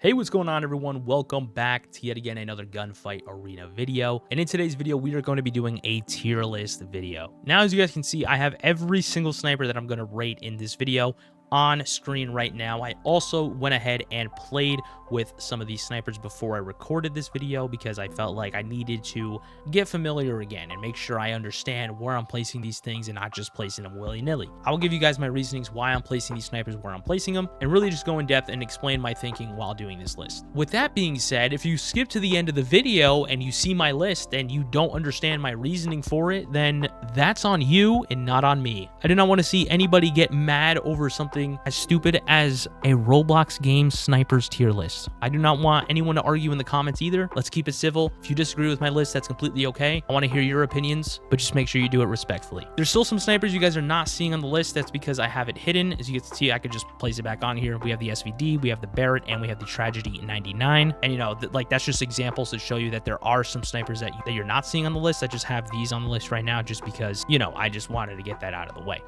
Hey, what's going on, everyone? Welcome back to yet again another Gunfight Arena video. And in today's video, we are going to be doing a tier list video. Now, as you guys can see, I have every single sniper that I'm going to rate in this video on screen right now. I also went ahead and played with some of these snipers before I recorded this video because I felt like I needed to get familiar again and make sure I understand where I'm placing these things and not just placing them willy-nilly. I will give you guys my reasonings why I'm placing these snipers where I'm placing them and really just go in depth and explain my thinking while doing this list. With that being said, if you skip to the end of the video and you see my list and you don't understand my reasoning for it, then that's on you and not on me. I do not want to see anybody get mad over something as stupid as a Roblox game snipers tier list. I do not want anyone to argue in the comments either. Let's keep it civil. If you disagree with my list, that's completely okay. I want to hear your opinions, but just make sure you do it respectfully. There's still some snipers you guys are not seeing on the list. That's because I have it hidden. As you can see, I could just place it back on here. We have the SVD, we have the Barrett, and we have the Tragedy 99. And you know, that's just examples that show you that there are some snipers that you're not seeing on the list. I just have these on the list right now just because, you know, I just wanted to get that out of the way.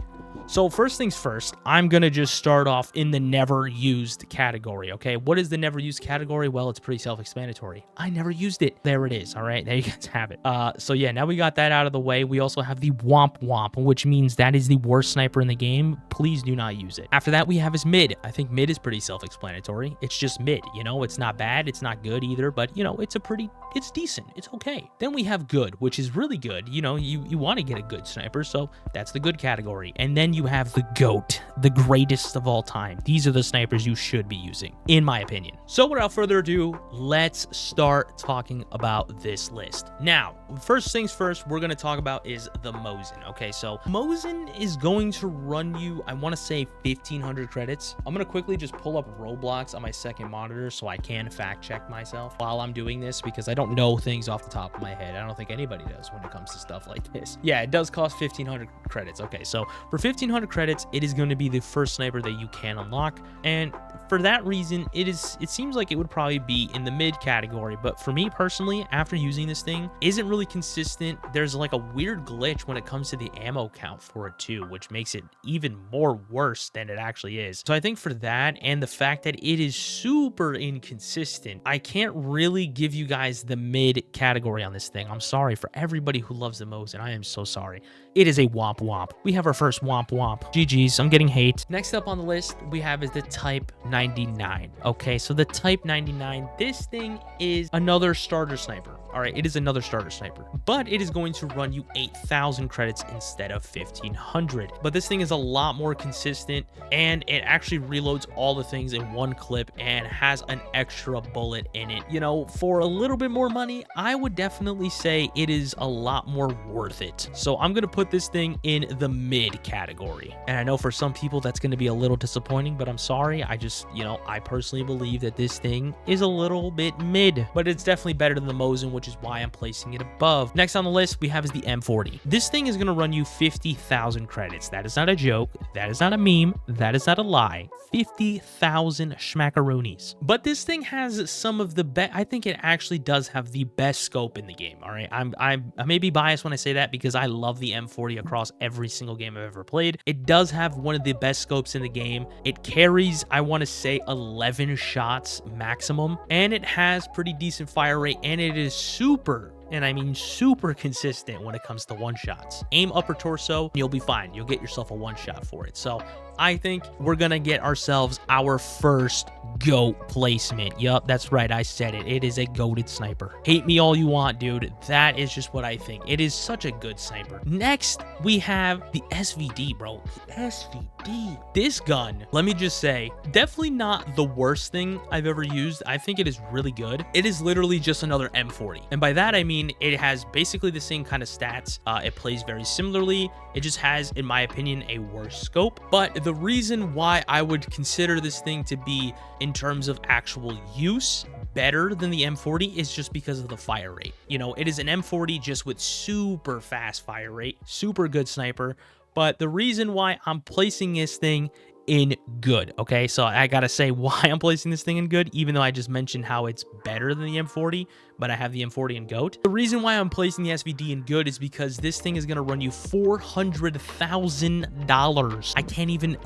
So first things first, I'm going to just start off in the never used category, okay? What is the never used category? Well, it's pretty self-explanatory. I never used it. There it is, all right? There you guys have it. So yeah, now we got that out of the way. We also have the Womp Womp, which means that is the worst sniper in the game. Please do not use it. After that, we have is mid. I think mid is pretty self-explanatory. It's just mid, you know? It's not bad. It's not good either, but, you know, it's decent. It's okay. Then we have good, which is really good. You know, you want to get a good sniper, so that's the good category. And then you have the GOAT, the greatest of all time. These are the snipers you should be using, in my opinion. So without further ado, let's start talking about this list. Now, first things first, we're going to talk about is the Mosin. Okay, so Mosin is going to run you, I want to say 1,500 credits. I'm going to quickly just pull up Roblox on my second monitor so I can fact check myself while I'm doing this because I don't know things off the top of my head. I don't think anybody does when it comes to stuff like this. Yeah, it does cost 1,500 credits. Okay, so for 1,500 credits, it is going to be the first sniper that you can unlock, and for that reason, it seems like it would probably be in the mid category. But for me personally, after using this thing, isn't really consistent. There's like a weird glitch when it comes to the ammo count for it too, which makes it even more worse than it actually is. So I think for that and the fact that it is super inconsistent, I can't really give you guys the mid category on this thing. I'm sorry for everybody who loves the Mosin. I am so sorry. It is a Womp Womp. We have our first Womp Womp. GG's, I'm getting hate. Next up on the list, we have is the Type 99. Okay, so the Type 99, this thing is another starter sniper. All right, it is another starter sniper, but it is going to run you 8,000 credits instead of 1,500. But this thing is a lot more consistent, and it actually reloads all the things in one clip and has an extra bullet in it. You know, for a little bit more money, I would definitely say it is a lot more worth it. So I'm going to put this thing in the mid category. And I know for some people that's going to be a little disappointing, but I'm sorry. I just, you know, I personally believe that this thing is a little bit mid, but it's definitely better than the Mosin, which is why I'm placing it above. Next on the list, we have is the M40. This thing is going to run you 50,000 credits. That is not a joke. That is not a meme. That is not a lie. 50,000 schmackaroonies. But this thing has some of the best. I think it actually does have the best scope in the game. All right, I may be biased when I say that because I love the M40 across every single game I've ever played. It does have one of the best scopes in the game. It carries, I want to say, 11 shots maximum, and it has pretty decent fire rate, and it is super, and I mean super consistent when it comes to one shots. Aim upper torso, you'll be fine. You'll get yourself a one shot for it. So I think we're gonna get ourselves our first GOAT placement. Yup, that's right, I said it. It is a goated sniper. Hate me all you want, dude. That is just what I think. It is such a good sniper. Next, we have the SVD, bro. The SVD. This gun, let me just say, definitely not the worst thing I've ever used. I think it is really good. It is literally just another M40. And by that, I mean, it has basically the same kind of stats. It plays very similarly. It just has, in my opinion, a worse scope. But the reason why I would consider this thing to be, in terms of actual use, better than the M40 is just because of the fire rate. You know, it is an M40 just with super fast fire rate, super good sniper. But the reason why I'm placing this thing in good. Okay, so I gotta say why I'm placing this thing in good, even though I just mentioned how it's better than the M40, but I have the M40 in GOAT. The reason why I'm placing the SVD in good is because this thing is gonna run you $400,000. I can't even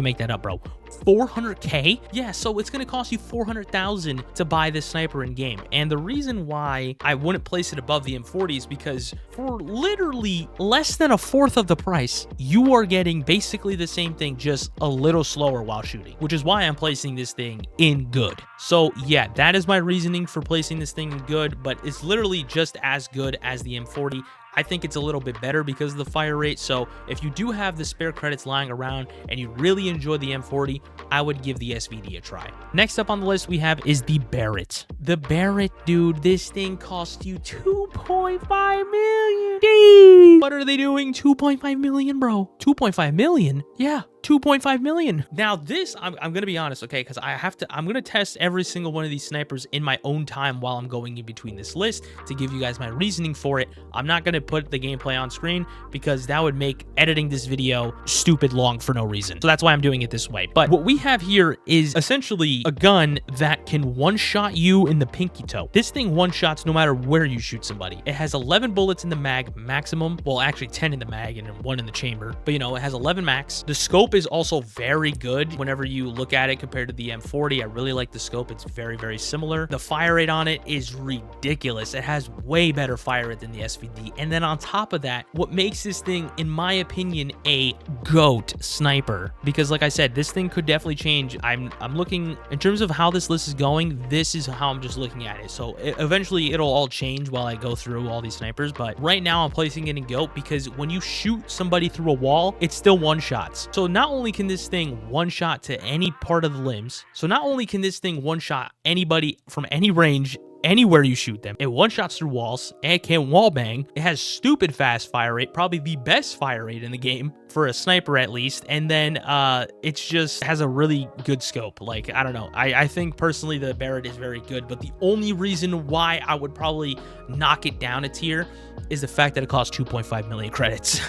make that up, bro. 400K? Yeah, so it's gonna cost you 400,000 to buy this sniper in game. And the reason why I wouldn't place it above the M40 is because for literally less than a fourth of the price, you are getting basically the same thing, just a little slower while shooting, which is why I'm placing this thing in good. So yeah, that is my reasoning for placing this thing in good, but it's literally just as good as the M40. I think it's a little bit better because of the fire rate. So if you do have the spare credits lying around and you really enjoy the M40, I would give the SVD a try. Next up on the list we have is the Barrett. The Barrett, dude, this thing costs you 2.5 million. Jeez. What are they doing? 2.5 million, bro. 2.5 million? Yeah. 2.5 million. Now this, I'm gonna be honest, okay, because I'm gonna test every single one of these snipers in my own time while I'm going in between this list to give you guys my reasoning for it. I'm not gonna put the gameplay on screen because that would make editing this video stupid long for no reason. So that's why I'm doing it this way. But what we have here is essentially a gun that can one-shot you in the pinky toe. This thing one-shots no matter where you shoot somebody. It has 11 bullets in the mag maximum. Well, actually 10 in the mag and 1 in the chamber. But you know, it has 11 max. The scope is also very good whenever you look at it compared to the M40. I really like the scope. It's very, very similar. The fire rate on it is ridiculous. It has way better fire rate than the SVD. And then on top of that, what makes this thing, in my opinion, a GOAT sniper, because like I said, this thing could definitely change. I'm looking in terms of how this list is going. This is how I'm just looking at it. So eventually it'll all change while I go through all these snipers. But right now I'm placing it in GOAT because when you shoot somebody through a wall, it's still one shots. So not only can this thing one shot to any part of the limbs, so not only can this thing one shot anybody from any range, anywhere you shoot them, it one shots through walls, and it can wall bang. It has stupid fast fire rate, probably the best fire rate in the game for a sniper at least. And then it's just has a really good scope. Like, I don't know, I think personally the Barrett is very good, but the only reason why I would probably knock it down a tier is the fact that it costs 2.5 million credits.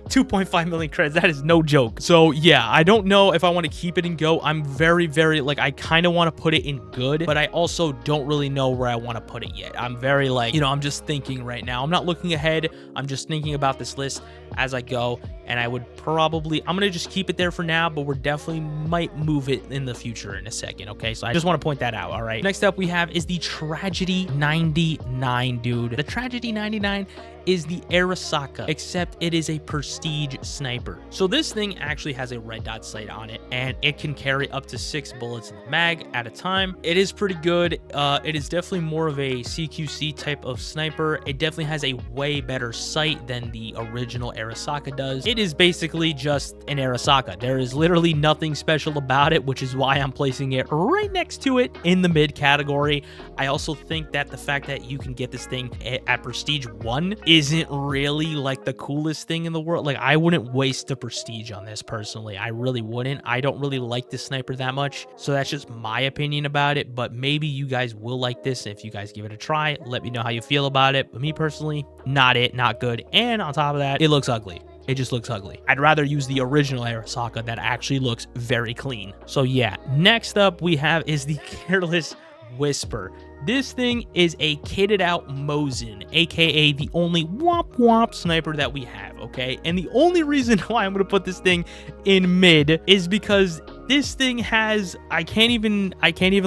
2.5 million credits, that is no joke. So yeah, I don't know if I want to keep it in GOAT. I'm very, like, I kind of want to put it in good, but I also don't really know where I want to put it yet. I'm very like, you know, I'm just thinking right now. I'm not looking ahead. I'm just thinking about this list as I go, and I would probably, I'm gonna just keep it there for now, but we're definitely might move it in the future in a second. Okay, so I just want to point that out. All right, next up we have is the Tragedy 99, dude. The Tragedy 99 is the Arasaka, except it is a prestige sniper. So this thing actually has a red dot sight on it, and it can carry up to 6 bullets in the mag at a time. It is pretty good. It is definitely more of a CQC type of sniper. It definitely has a way better sight than the original Arasaka does. It is basically just an Arasaka. There is literally nothing special about it, which is why I'm placing it right next to it in the mid category. I also think that the fact that you can get this thing at Prestige 1 isn't really like the coolest thing in the world. Like, I wouldn't waste the prestige on this personally. I really wouldn't. I don't really like this sniper that much, so that's just my opinion about it. But maybe you guys will like this. If you guys give it a try, let me know how you feel about it. But me personally, not good. And on top of that, it looks ugly. It just looks ugly. I'd rather use the original Arasaka that actually looks very clean. So yeah, next up we have is the Careless Whisper. This thing is a kitted out Mosin, aka the only womp sniper that we have, okay? And the only reason why I'm gonna put this thing in mid is because this thing has, I can't even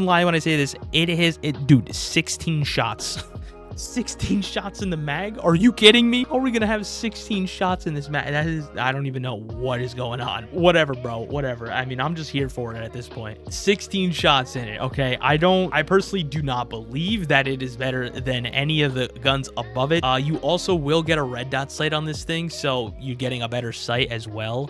lie when I say this, dude, 16 shots. 16 shots in the mag? Are you kidding me? Are we gonna have 16 shots in this mag? That is, I don't even know what is going on. Whatever, bro, whatever. I mean, I'm just here for it at this point. 16 shots in it, okay? I personally do not believe that it is better than any of the guns above it. You also will get a red dot sight on this thing, so you're getting a better sight as well.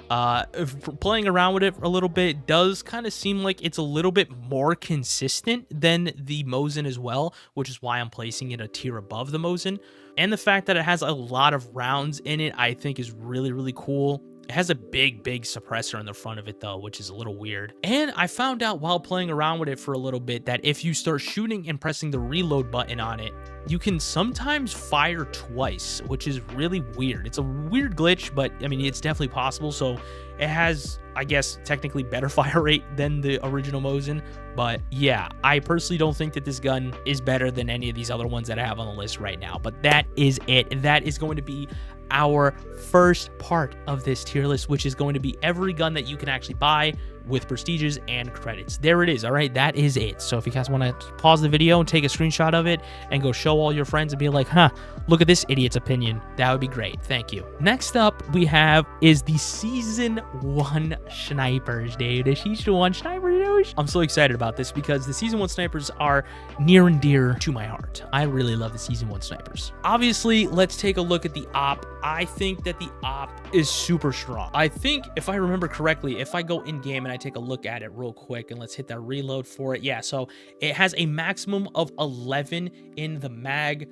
Playing around with it a little bit does kind of seem like it's a little bit more consistent than the Mosin as well, which is why I'm placing it a tier above the Mosin. And the fact that it has a lot of rounds in it, I think is really cool. It has a big suppressor in the front of it though, which is a little weird. And I found out while playing around with it for a little bit that if you start shooting and pressing the reload button on it, you can sometimes fire twice, which is really weird. It's a weird glitch, but I mean, it's definitely possible. So It has, I guess, technically better fire rate than the original Mosin. But yeah, I personally don't think that this gun is better than any of these other ones that I have on the list right now. But that is it. That is going to be our first part of this tier list, which is going to be every gun that you can actually buy with prestiges and credits. There it is. All right, that is it. So if you guys want to pause the video and take a screenshot of it and go show all your friends and be like, huh, look at this idiot's opinion, that would be great. Thank you. Next up we have is the season 1 snipers, dude. The season 1 snipers. I'm so excited about this because the season 1 snipers are near and dear to my heart. I really love the season 1 snipers. Obviously, let's take a look at the op. I think that the op is super strong. I think, if I remember correctly, if I go in game and I take a look at it real quick, and let's hit that reload for it. Yeah, so it has a maximum of 11 in the mag.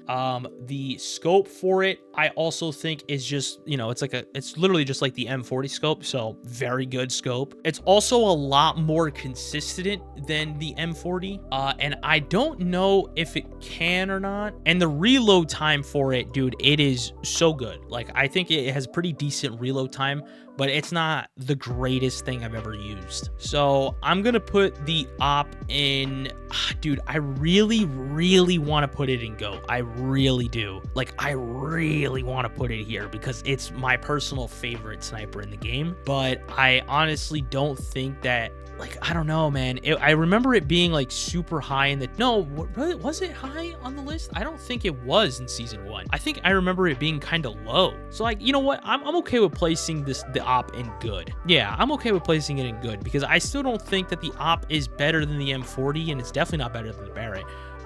The scope for it, I also think is just, you know, it's literally just like the M40 scope, so very good scope. It's also a lot more consistent than the M40, and I don't know if it can or not. And the reload time for it, dude, it is so good. Like, I think it has pretty decent reload time, but it's not the greatest thing I've ever used. So I'm gonna put the op in, dude, I really want to put it in GOAT. I really do. Like, I really want to put it here because it's my personal favorite sniper in the game. But I honestly don't think that, like, I don't know, man. I remember it being like super high in the, no, was it high on the list? I don't think it was in season 1. I think I remember it being kind of low. So, like, you know what? I'm okay with placing the op in good. Yeah, I'm okay with placing it in good because I still don't think that the op is better than the M40, and it's definitely not better than the Barrett.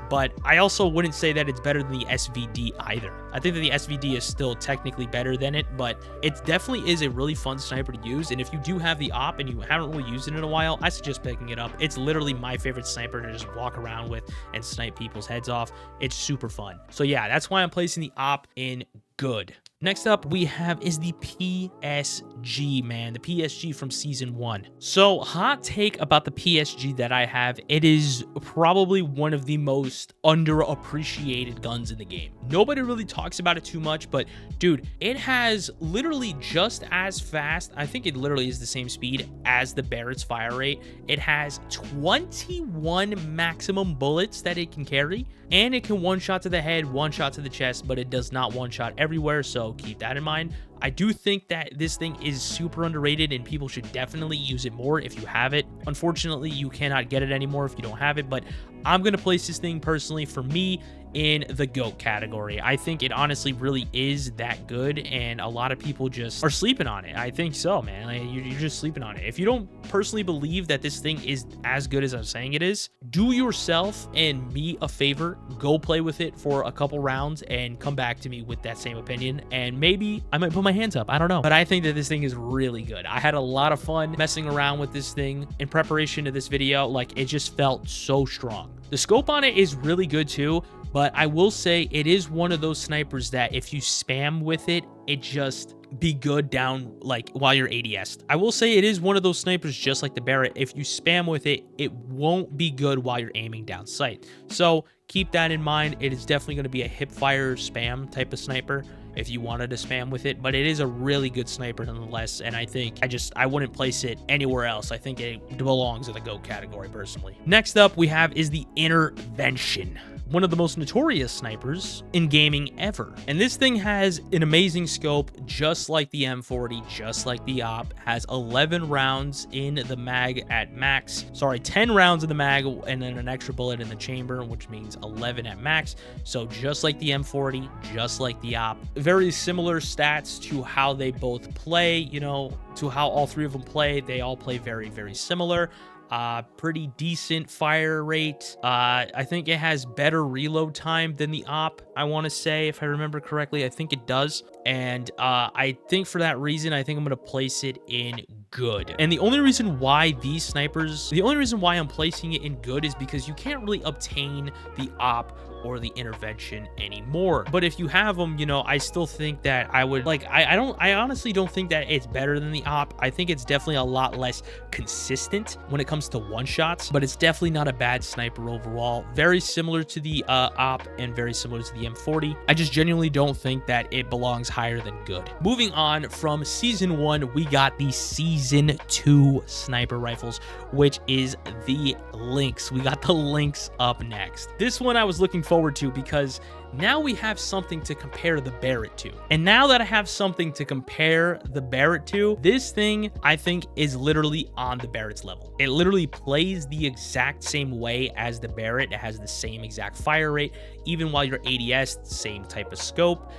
But I also wouldn't say that it's better than the SVD either. I think that the SVD is still technically better than it, but it definitely is a really fun sniper to use. And if you do have the op and you haven't really used it in a while, I suggest picking it up. It's literally my favorite sniper to just walk around with and snipe people's heads off. It's super fun. So yeah, that's why I'm placing the op in good. Next up we have is the PSG, man, the PSG from season 1. So, hot take about the PSG that I have, it is probably one of the most underappreciated guns in the game. Nobody really talks about it too much, but dude, it has literally just as fast, I think it literally is the same speed as the Barrett's fire rate. It has 21 maximum bullets that it can carry, and it can one shot to the head, one shot to the chest, but it does not one shot everywhere, so keep that in mind. I do think that this thing is super underrated and people should definitely use it more if you have it. Unfortunately, you cannot get it anymore if you don't have it, but I'm going to place this thing personally for me in the GOAT category. I think it honestly really is that good, and a lot of people just are sleeping on it. I think so, man. Like, you're just sleeping on it. If you don't personally believe that this thing is as good as I'm saying it is, do yourself and me a favor, go play with it for a couple rounds and come back to me with that same opinion, and maybe I might put my hands up. I don't know, but I think that this thing is really good. I had a lot of fun messing around with this thing in preparation to this video. Like, it just felt so strong. The scope on it is really good too, but I will say it is one of those snipers that if you spam with it, it just be good down like while you're ADS'd. I will say it is one of those snipers just like the Barrett. If you spam with it, it won't be good while you're aiming down sight. So keep that in mind. It is definitely going to be a hip fire spam type of sniper if you wanted to spam with it, but it is a really good sniper nonetheless, and I think I wouldn't place it anywhere else. I think it belongs in the GOAT category personally. Next up we have is the Intervention, one of the most notorious snipers in gaming ever. And this thing has an amazing scope, just like the M40, just like the op, has 11 rounds in the mag at max. Sorry, 10 rounds in the mag and then an extra bullet in the chamber, which means 11 at max. So just like the M40, just like the op. Very similar stats to how they both play, you know, to how all three of them play. They all play very, very similar. Pretty decent fire rate. I think it has better reload time than the op, I want to say, if I remember correctly. I think it does. And I think for that reason, I think I'm going to place it in good. And the only reason why I'm placing it in good is because you can't really obtain the op or the Intervention anymore. But if you have them, you know, I still think that I would, like, I honestly don't think that it's better than the op. I think it's definitely a lot less consistent when it comes to one shots, but it's definitely not a bad sniper overall. Very similar to the op and very similar to the M40. I just genuinely don't think that it belongs higher than good. Moving on from season 1, we got the season Season 2 sniper rifles, which is the Lynx. We got the Lynx up next. This one I was looking forward to because now we have something to compare the Barrett to. And now that I have something to compare the Barrett to, this thing I think is literally on the Barrett's level. It literally plays the exact same way as the Barrett. It has the same exact fire rate. Even while you're ADS, same type of scope.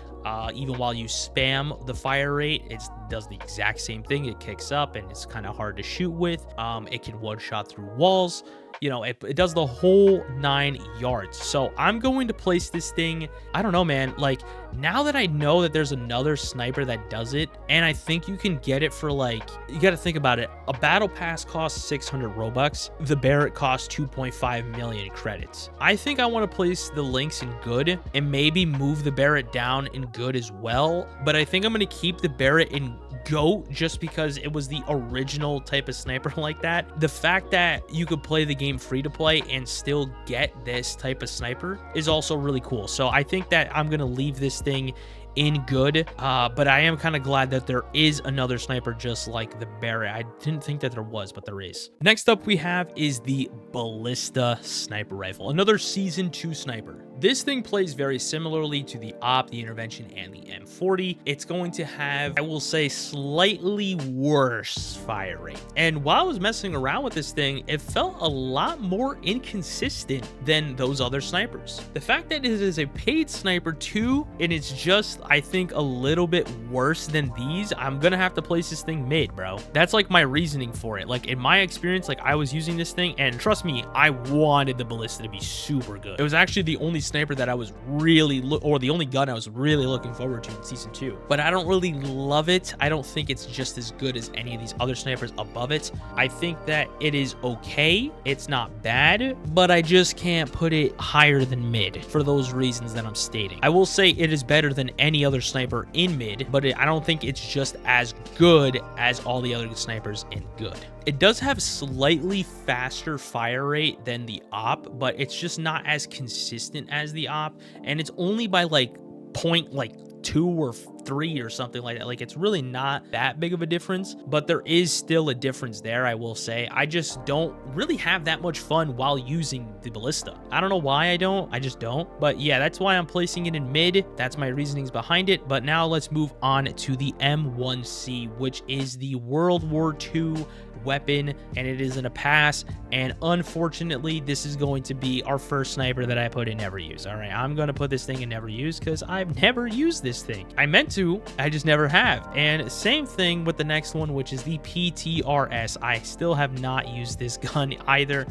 Even while you spam the fire rate, it does the exact same thing. It kicks up and it's kind of hard to shoot with. It can one shot through walls. You know, it does the whole 9 yards. So I'm going to place this thing. I don't know, man. Like, now that I know that there's another sniper that does it, and I think you can get it for, like, you got to think about it. A battle pass costs 600 Robux. The Barrett costs 2.5 million credits. I think I want to place the Lynx in good and maybe move the Barrett down in good as well. But I think I'm going to keep the Barrett in GOAT just because it was the original type of sniper like that. The fact that you could play the game free to play and still get this type of sniper is also really cool. So I think that I'm going to leave this thing in good, but I am kind of glad that there is another sniper just like the Barrett. I didn't think that there was, but there is. Next up we have is the Ballista sniper rifle, another Season 2 sniper. This thing plays very similarly to the AWP, the Intervention, and the M40. It's going to have, I will say, slightly worse fire rate. And while I was messing around with this thing, it felt a lot more inconsistent than those other snipers. The fact that it is a paid sniper too, and it's just, I think, a little bit worse than these, I'm gonna have to place this thing mid, bro. That's like my reasoning for it. Like, in my experience, like, I was using this thing, and trust me, I wanted the Ballista to be super good. It was actually the only sniper that I was really, or the only gun I was really looking forward to in Season 2. But I don't really love it. I don't think it's just as good as any of these other snipers above it. I think that it is okay. It's not bad, but I just can't put it higher than mid for those reasons that I'm stating. I will say it is better than any other sniper in mid, but I don't think it's just as good as all the other snipers in good. It does have slightly faster fire rate than the AWP, but it's just not as consistent as the AWP, and it's only by like 2 or 3 or something like that. Like, it's really not that big of a difference, but there is still a difference there, I will say. I just don't really have that much fun while using the Ballista. I don't know why I don't. I just don't. But yeah, that's why I'm placing it in mid. That's my reasonings behind it. But now let's move on to the M1C, which is the World War II weapon, and it is in a pass. And unfortunately, this is going to be our first sniper that I put in never use. All right, I'm going to put this thing in never use because I've never used this thing. I meant to, I just never have. And same thing with the next one, which is the PTRS. I still have not used this gun either.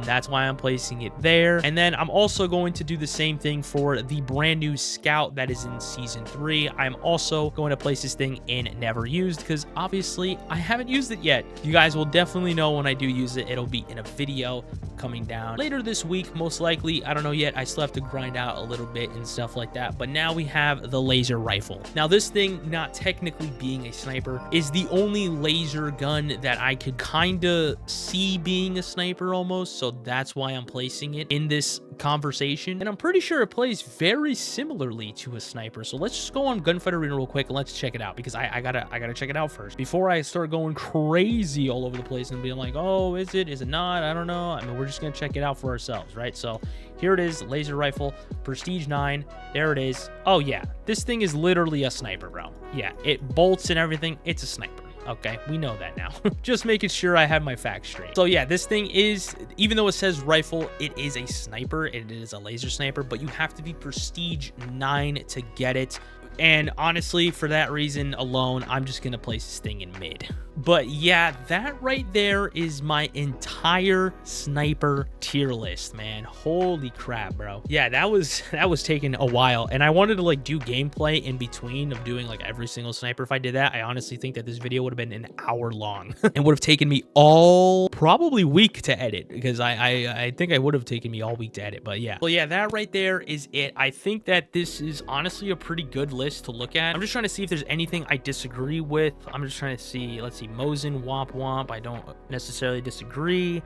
That's why I'm placing it there. And then I'm also going to do the same thing for the brand new Scout that is in Season 3. I'm also going to place this thing in never used because obviously I haven't used it yet. You guys will definitely know when I do use it. It'll be in a video coming down later this week, most likely. I don't know yet. I still have to grind out a little bit and stuff like that. But now we have the laser rifle. Now this thing, not technically being a sniper, is the only laser gun that I could kind of see being a sniper almost. So that's why I'm placing it in this conversation, and I'm pretty sure it plays very similarly to a sniper. So let's just go on Gunfight Arena real quick and let's check it out, because I gotta check it out first before I start going crazy all over the place and being like, oh, is it not? I don't know. I mean, we're just gonna check it out for ourselves, right? So here it is, laser rifle, prestige 9. There it is. Oh yeah, this thing is literally a sniper, bro. Yeah, it bolts and everything. It's a sniper. Okay, we know that now. Just making sure I have my facts straight. So yeah, this thing is, even though it says rifle, it is a sniper. It is a laser sniper, but you have to be prestige 9 to get it. And honestly, for that reason alone, I'm just gonna place this thing in mid. But yeah, that right there is my entire sniper tier list, man. Holy crap, bro. Yeah, that was taking a while, and I wanted to like do gameplay in between of doing like every single sniper. If I did that, I honestly think that this video would have been an hour long and would have taken me all probably week to edit, because I think I would have taken me all week to edit. But yeah, well, yeah, that right there is it. I think that this is honestly a pretty good list to look at. I'm just trying to see if there's anything I disagree with. I'm just trying to see. Let's see, Mosin, Womp Womp. I don't necessarily disagree.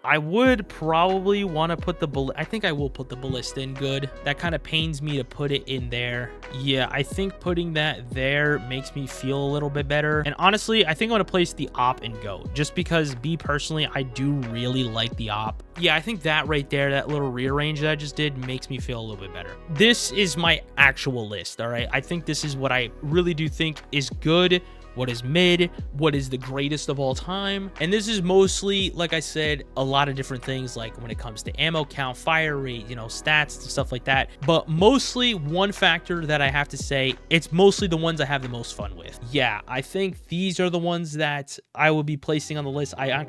I would probably want to put the I think I will put the ballista in good. That kind of pains me to put it in there. Yeah, I think putting that there makes me feel a little bit better. And honestly, I think I'm going to place the op in go, just because me personally, I do really like the op. Yeah, I think that right there, that little rearrange that I just did, makes me feel a little bit better. This is my actual list, all right? I think this is what I really do think is good, what is mid, what is the greatest of all time. And this is mostly, like I said, a lot of different things, like when it comes to ammo count, fire rate, you know, stats, stuff like that. But mostly one factor that I have to say, it's mostly the ones I have the most fun with. Yeah, I think these are the ones that I will be placing on the list. I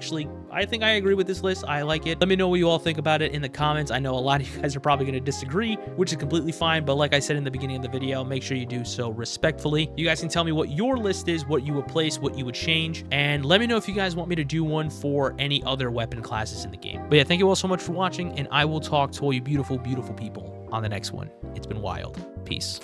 think I agree with this list. I like it. Let me know what you all think about it in the comments. I know a lot of you guys are probably going to disagree, which is completely fine. But like I said in the beginning of the video, make sure you do so respectfully. You guys can tell me what your list is, what you would place, what you would change, and let me know if you guys want me to do one for any other weapon classes in the game. But yeah, thank you all so much for watching, and I will talk to all you beautiful, beautiful people on the next one. It's been wild. Peace.